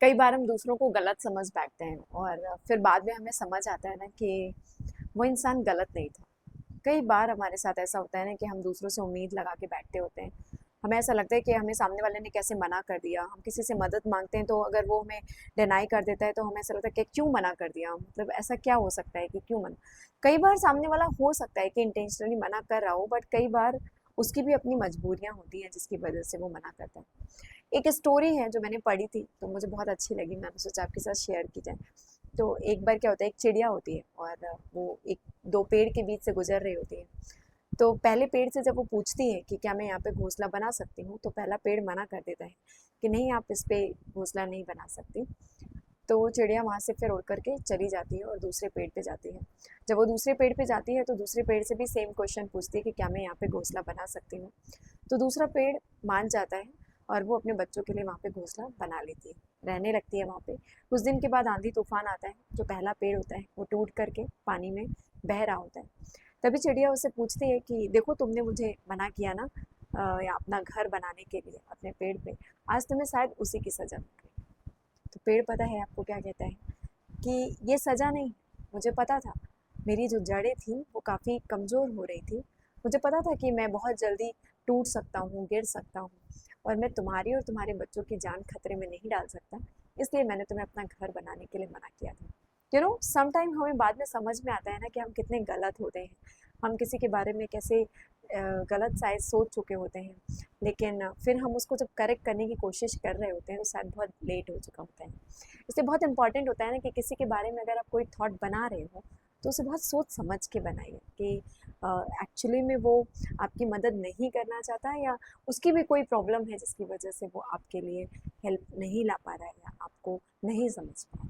कई बार हम दूसरों को गलत समझ बैठते हैं और फिर बाद में हमें समझ आता है ना कि वो इंसान गलत नहीं था। कई बार हमारे साथ ऐसा होता है ना कि हम दूसरों से उम्मीद लगा के बैठते होते हैं। हमें ऐसा लगता है कि हमें सामने वाले ने कैसे मना कर दिया। हम किसी से मदद मांगते हैं तो अगर वो हमें डिनाई कर देता है तो हमें ऐसा लगता है कि क्यों मना कर दिया, मतलब ऐसा क्या हो सकता है कि क्यों मना। कई बार सामने वाला हो सकता है कि इंटेंशनली मना कर रहा हो, बट कई बार उसकी भी अपनी मजबूरियां होती हैं जिसकी वजह से वो मना करता है। एक स्टोरी है जो मैंने पढ़ी थी तो मुझे बहुत अच्छी लगी, मैंने सोचा आपके साथ शेयर की जाए। तो एक बार क्या होता है, एक चिड़िया होती है और वो एक दो पेड़ के बीच से गुजर रही होती है। तो पहले पेड़ से जब वो पूछती है कि क्या मैं यहाँ पे घोंसला बना सकती हूँ, तो पहला पेड़ मना कर देता है कि नहीं, आप इस पे घोंसला नहीं बना सकती। तो वो चिड़िया वहाँ से फिर उड़ करके चली जाती है और दूसरे पेड़ पे जाती है। जब वो दूसरे पेड़ पे जाती है तो दूसरे पेड़ से भी सेम क्वेश्चन पूछती है कि क्या मैं यहाँ पे घोंसला बना सकती हूँ। तो दूसरा पेड़ मान जाता है और वो अपने बच्चों के लिए वहाँ पे घोंसला बना लेती है, रहने लगती है वहाँ पे। कुछ दिन के बाद आंधी तूफान आता है, जो पहला पेड़ होता है वो टूट करके पानी में बह रहा होता है। तभी चिड़िया उससे पूछती है कि देखो, तुमने मुझे मना किया ना या अपना घर बनाने के लिए अपने पेड़ पे, आज तुम्हें शायद उसी की सजा मिल गई। तो पेड़ पता है आपको क्या कहता है कि ये सजा नहीं, मुझे पता था, मेरी जो जड़ें थी वो काफ़ी कमज़ोर हो रही थी। मुझे पता था कि मैं बहुत जल्दी टूट सकता हूँ, गिर सकता हूँ, और मैं तुम्हारी और तुम्हारे बच्चों की जान खतरे में नहीं डाल सकता। इसलिए मैंने तुम्हें अपना घर बनाने के लिए मना किया था। सम टाइम हमें बाद में समझ में आता है ना कि हम कितने गलत होते हैं। हम किसी के बारे में कैसे गलत शायद सोच चुके होते हैं, लेकिन फिर हम उसको जब करेक्ट करने की कोशिश कर रहे होते हैं तो शायद बहुत लेट हो चुका होता है। इसलिए बहुत इंपॉर्टेंट होता है ना कि किसी के बारे में अगर आप कोई थॉट बना रहे हो तो उसे बहुत सोच समझ के बनाइए कि एक्चुअली में वो आपकी मदद नहीं करना चाहता है, या उसकी भी कोई प्रॉब्लम है जिसकी वजह से वो आपके लिए हेल्प नहीं ला पा रहा है या आपको नहीं समझ पा रहा है।